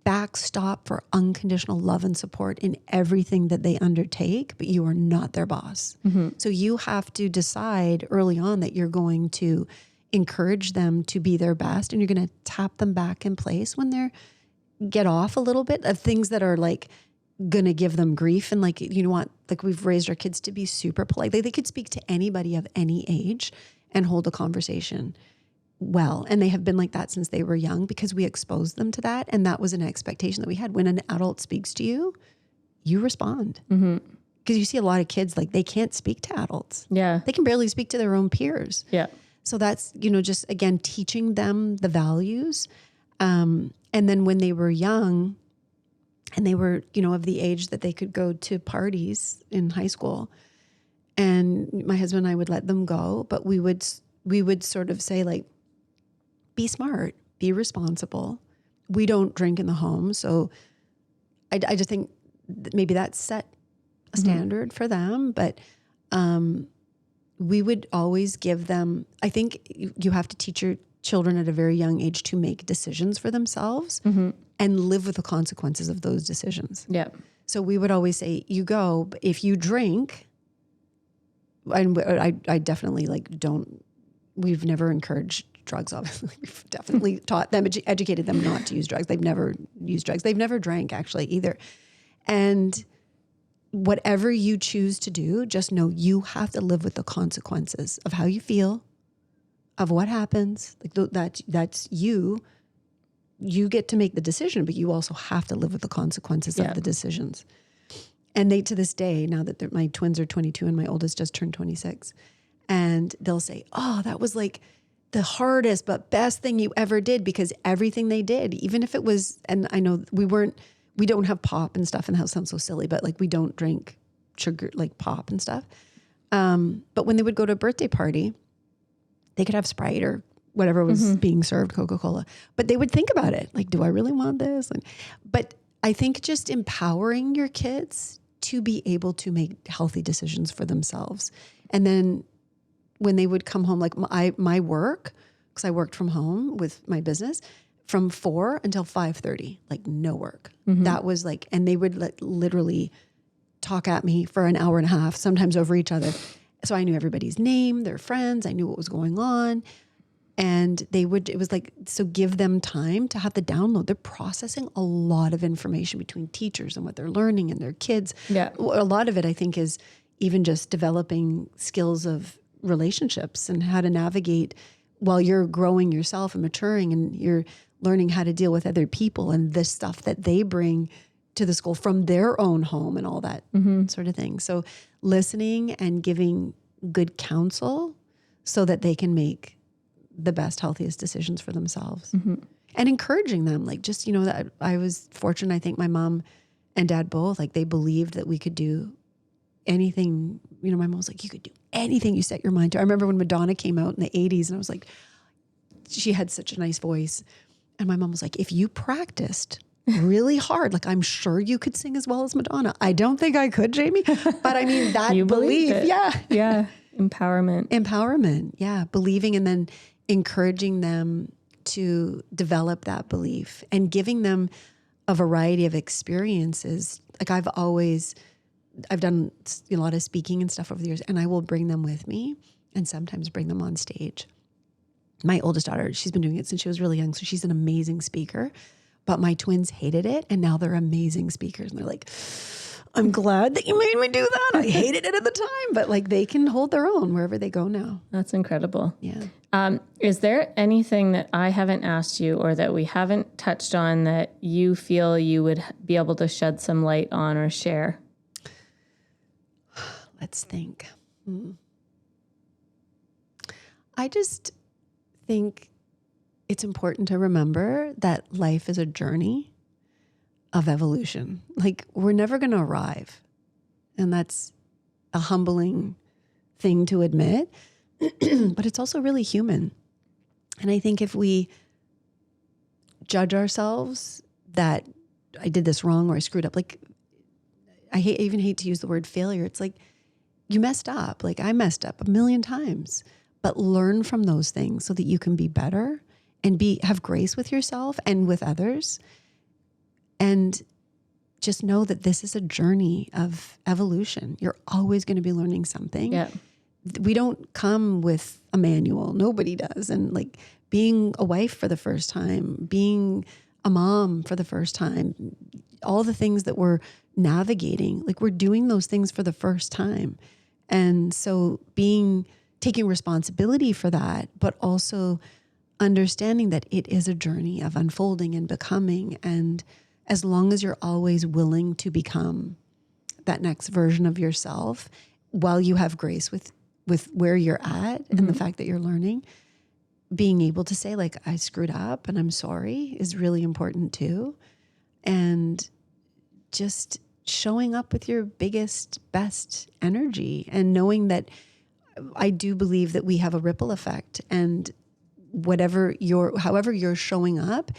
backstop for unconditional love and support in everything that they undertake, but you are not their boss. So you have to decide early on that you're going to encourage them to be their best, and you're going to tap them back in place when they're get off a little bit of things that are going to give them grief. And like, you know what, like we've raised our kids to be super polite. They could speak to anybody of any age and hold a conversation well. And they have been like that since they were young because we exposed them to that. And that was an expectation that we had. When an adult speaks to you, you respond. Because you see a lot of kids, like they can't speak to adults. Yeah. They can barely speak to their own peers. Yeah. So that's, you know, just again, teaching them the values. And then when they were young and they were, you know, of the age that they could go to parties in high school, and my husband and I would let them go, but we would sort of say like, be smart, be responsible. We don't drink in the home. So I just think maybe that set a standard for them, but we would always give them, I think you have to teach your children at a very young age to make decisions for themselves and live with the consequences of those decisions. Yeah. So we would always say, you go, but if you drink, and I definitely like we've never encouraged drugs, obviously. We've definitely taught them, educated them not to use drugs. They've never used drugs. They've never drank actually either. And whatever you choose to do, just know you have to live with the consequences of how you feel, of what happens. Like that's you. You get to make the decision, but you also have to live with the consequences of the decisions. And they, to this day, now that my twins are 22 and my oldest just turned 26, and they'll say, oh, that was like the hardest but best thing you ever did, because everything they did, even if it was, and I know we don't have pop and stuff in the house, sounds so silly, but like we don't drink sugar, like pop and stuff. But when they would go to a birthday party, they could have Sprite or whatever was being served, Coca-Cola, but they would think about it. Like, do I really want this? But I think just empowering your kids to be able to make healthy decisions for themselves. And then when they would come home, like my work, because I worked from home with my business, from 4 until 5:30, like no work. That was like, and they would literally talk at me for an hour and a half, sometimes over each other. So I knew everybody's name, their friends, I knew what was going on. And it was like, so give them time to have the download. They're processing a lot of information between teachers and what they're learning and their kids. Yeah. A lot of it, I think, is even just developing skills of relationships and how to navigate while you're growing yourself and maturing, and you're learning how to deal with other people and the stuff that they bring to the school from their own home and all that sort of thing. So listening and giving good counsel so that they can make the best, healthiest decisions for themselves, and encouraging them. Like, just, you know, that I was fortunate. I think my mom and dad both, like, they believed that we could do anything. You know, my mom was like, you could do anything you set your mind to. I remember when Madonna came out in the 80s, and I was like, she had such a nice voice. And my mom was like, if you practiced really hard, like, I'm sure you could sing as well as Madonna. I don't think I could, Jamie, but I mean, that you belief. It. Yeah. Empowerment. Yeah. Believing, and then encouraging them to develop that belief and giving them a variety of experiences. Like, I've done a lot of speaking and stuff over the years, and I will bring them with me and sometimes bring them on stage. My oldest daughter, she's been doing it since she was really young, so she's an amazing speaker. But my twins hated it, and now they're amazing speakers. And they're like, I'm glad that you made me do that. I hated it at the time, but like, they can hold their own wherever they go now. That's incredible. Yeah. Is there anything that I haven't asked you or that we haven't touched on that you feel you would be able to shed some light on or share? Let's think. I just think it's important to remember that life is a journey of evolution. Like, we're never going to arrive. And that's a humbling thing to admit, but it's also really human. And I think if we judge ourselves that I did this wrong or I screwed up, like, I even hate to use the word failure. It's like, you messed up. Like, I messed up a million times, but learn from those things so that you can be better and have grace with yourself and with others. And just know that this is a journey of evolution. You're always going to be learning something. Yeah. We don't come with a manual. Nobody does. And like, being a wife for the first time, being a mom for the first time, all the things that we're navigating. Like we're doing those things for the first time. And so taking responsibility for that, but also understanding that it is a journey of unfolding and becoming. And as long as you're always willing to become that next version of yourself, while you have grace with where you're at and the fact that you're learning, being able to say like, I screwed up and I'm sorry is really important too. And just showing up with your biggest, best energy and knowing that I do believe that we have a ripple effect, and however you're showing up,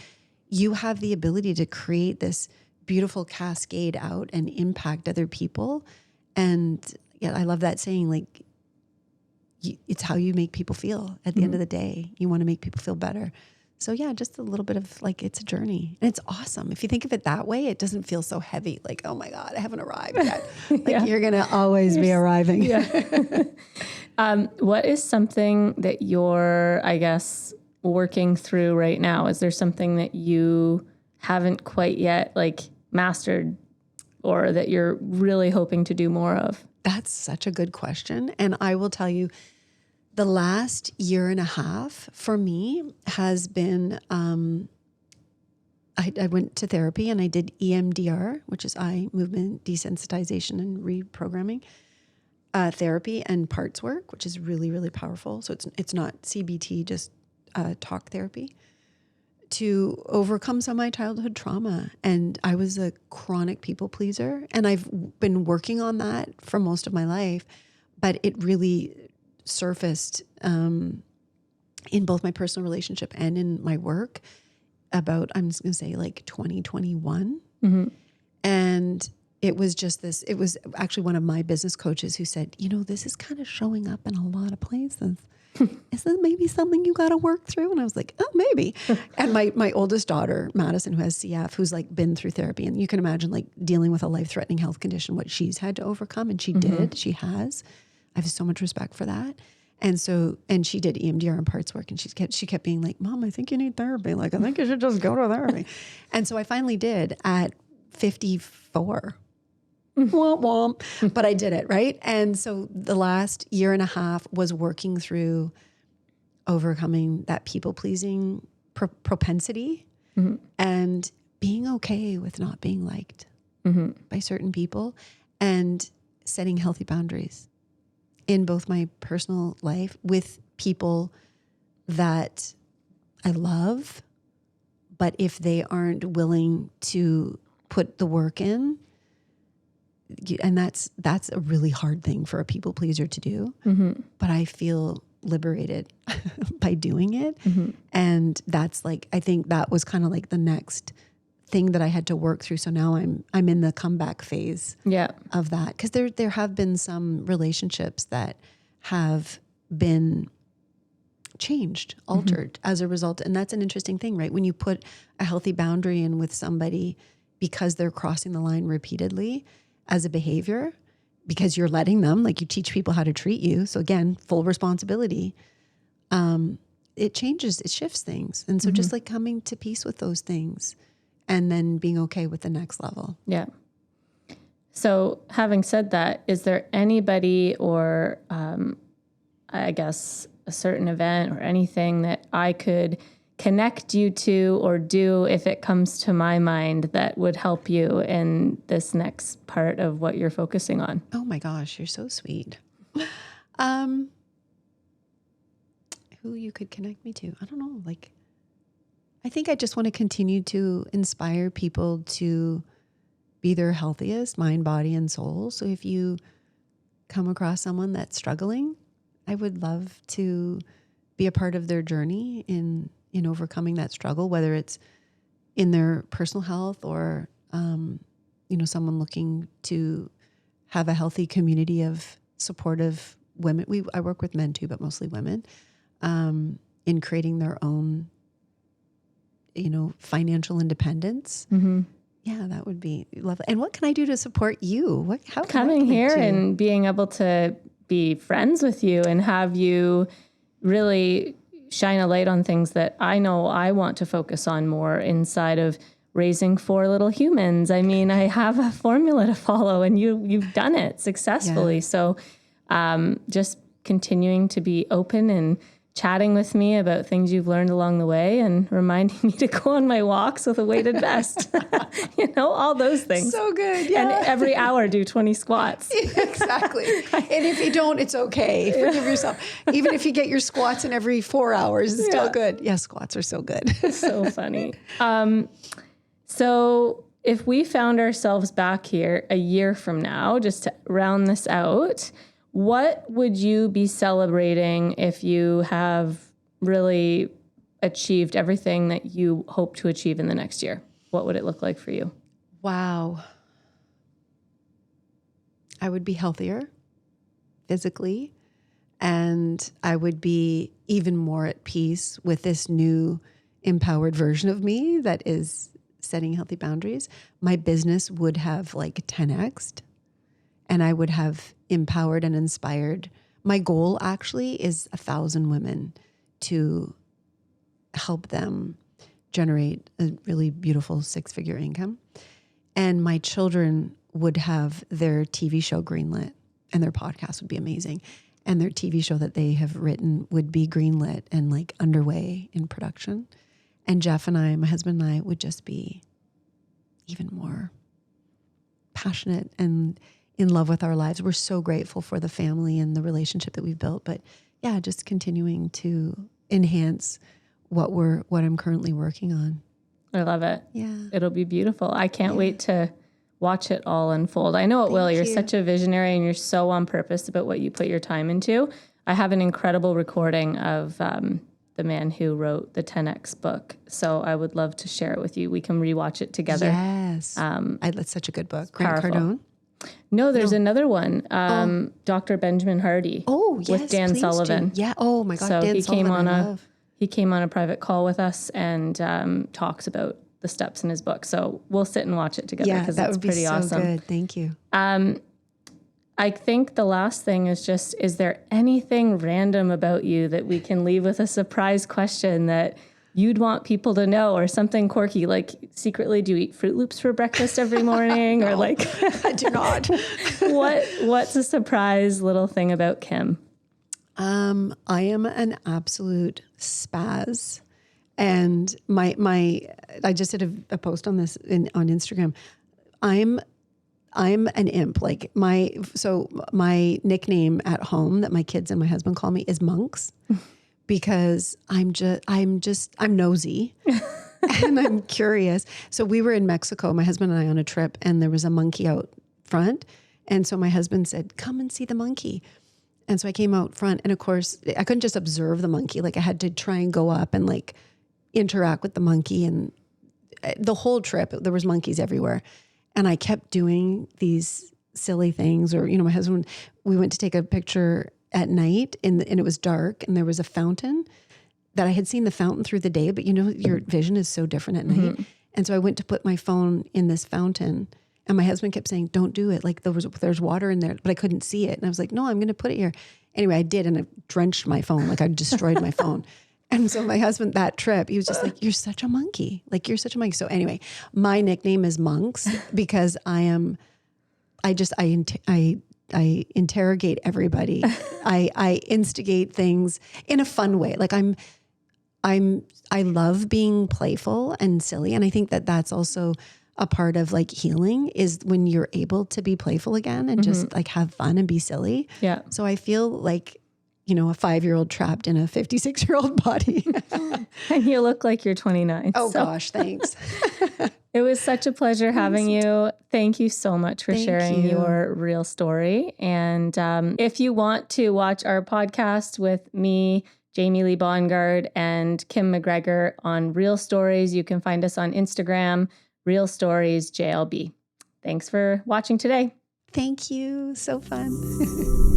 you have the ability to create this beautiful cascade out and impact other people. And yeah, I love that saying, like, it's how you make people feel at the end of the day. You want to make people feel better. So yeah, just a little bit of like, it's a journey and it's awesome. If you think of it that way, it doesn't feel so heavy. Like, oh my God, I haven't arrived yet. Like you're going to always be arriving. Yeah. What is something that you're, I guess, working through right now? Is there something that you haven't quite yet like mastered or that you're really hoping to do more of? That's such a good question. And I will tell you, the last year and a half for me has been, I went to therapy and I did EMDR, which is eye movement desensitization and reprogramming therapy, and parts work, which is really, really powerful. So it's not CBT, just talk therapy, to overcome some of my childhood trauma. And I was a chronic people pleaser, and I've been working on that for most of my life, but it really surfaced in both my personal relationship and in my work about, I'm just going to say like 2021. And it was just this, it was actually one of my business coaches who said, you know, this is kind of showing up in a lot of places. Is that maybe something you got to work through? And I was like, oh, maybe. And my oldest daughter, Madison, who has CF, who's like been through therapy, and you can imagine like dealing with a life-threatening health condition, what she's had to overcome. And she did, she has. I have so much respect for that. And so, and she did EMDR and parts work, and she kept being like, Mom, I think you need therapy. Like, I think you should just go to therapy. And so I finally did at 54. Womp womp. But I did it, right? And so the last year and a half was working through overcoming that people-pleasing propensity and being okay with not being liked by certain people, and setting healthy boundaries in both my personal life with people that I love, but if they aren't willing to put the work in, and that's a really hard thing for a people pleaser to do, but I feel liberated by doing it. And that's like, I think that was kind of like the next thing that I had to work through. So now I'm in the comeback phase of that. Cause there have been some relationships that have been changed, altered as a result. And that's an interesting thing, right? When you put a healthy boundary in with somebody because they're crossing the line repeatedly as a behavior, because you're letting them, like you teach people how to treat you. So again, full responsibility. It changes, it shifts things. And so just like coming to peace with those things and then being okay with the next level. Yeah. So having said that, is there anybody or I guess a certain event or anything that I could connect you to or do if it comes to my mind that would help you in this next part of what you're focusing on? Oh my gosh, you're so sweet. Who you could connect me to? I don't know. Like, I think I just want to continue to inspire people to be their healthiest mind, body, and soul. So if you come across someone that's struggling, I would love to be a part of their journey in overcoming that struggle, whether it's in their personal health or, someone looking to have a healthy community of supportive women. I work with men too, but mostly women, in creating their own, financial independence. Yeah, that would be lovely. And what can I do to support you? How can coming here and being able to be friends with you and have you really shine a light on things that I know I want to focus on more inside of raising 4 little humans. I mean, I have a formula to follow, and you've done it successfully. Yeah. So just continuing to be open and chatting with me about things you've learned along the way and reminding me to go on my walks with a weighted vest, all those things. So good. Yeah. And every hour do 20 squats. Exactly. And if you don't, it's okay. Forgive yourself. Even if you get your squats in every 4 hours, it's still good. Yeah, squats are so good. So funny. So if we found ourselves back here a year from now, just to round this out, what would you be celebrating if you have really achieved everything that you hope to achieve in the next year? What would it look like for you? Wow. I would be healthier physically, and I would be even more at peace with this new empowered version of me that is setting healthy boundaries. My business would have like 10x'd, and I would have empowered and inspired. My goal actually is 1,000 women, to help them generate a really beautiful 6-figure income. And my children would have their TV show greenlit, and their podcast would be amazing. And their TV show that they have written would be greenlit and like underway in production. And Jeff and I, my husband and I, would just be even more passionate and in love with our lives. We're so grateful for the family and the relationship that we've built. But yeah, just continuing to enhance what I'm currently working on. I love it. Yeah. It'll be beautiful. I can't wait to watch it all unfold. I know it will. You're such a visionary, and you're so on purpose about what you put your time into. I have an incredible recording of the man who wrote the 10X book. So I would love to share it with you. We can rewatch it together. Yes. That's such a good book. Grant Powerful. Cardone. No, there's another one. Dr. Benjamin Hardy. Oh, yes. With Dan please Sullivan. do. Yeah. Oh my God. So Dan Sullivan. He came on a private call with us and talks about the steps in his book. So we'll sit and watch it together because it's pretty awesome. Good. Thank you. I think the last thing is just, is there anything random about you that we can leave with a surprise question that you'd want people to know, or something quirky, like secretly do you eat Fruit Loops for breakfast every morning? No, or like, I do not. What's a surprise little thing about Kim? I am an absolute spaz. And I just did a post on this on Instagram. I'm an imp. Like my nickname at home that my kids and my husband call me is Monks, because I'm nosy and I'm curious. So we were in Mexico, my husband and I, on a trip, and there was a monkey out front. And so my husband said, "Come and see the monkey." And so I came out front, and of course I couldn't just observe the monkey. Like I had to try and go up and like interact with the monkey. And the whole trip, there was monkeys everywhere. And I kept doing these silly things, or, my husband, we went to take a picture at night and it was dark, and there was a fountain that I had seen the fountain through the day, but your vision is so different at night. And so I went to put my phone in this fountain, and my husband kept saying, "Don't do it. Like there's water in there," but I couldn't see it. And I was like, "No, I'm going to put it here." Anyway, I did, and it drenched my phone. Like I destroyed my phone. And so my husband, that trip, he was just like, "You're such a monkey. Like you're such a monkey." So anyway, my nickname is Monks because I interrogate everybody. I instigate things in a fun way. Like I love being playful and silly. And I think that that's also a part of like healing, is when you're able to be playful again and just like have fun and be silly. Yeah. So I feel like, a 5-year-old trapped in a 56-year-old body. And you look like you're 29. Oh gosh, thanks. It was such a pleasure having you. Thank you so much for sharing your real story. And if you want to watch our podcast with me, Jamie Lee Bongard, and Kim MacGregor on Real Stories, you can find us on Instagram, Real Stories JLB. Thanks for watching today. Thank you. So fun.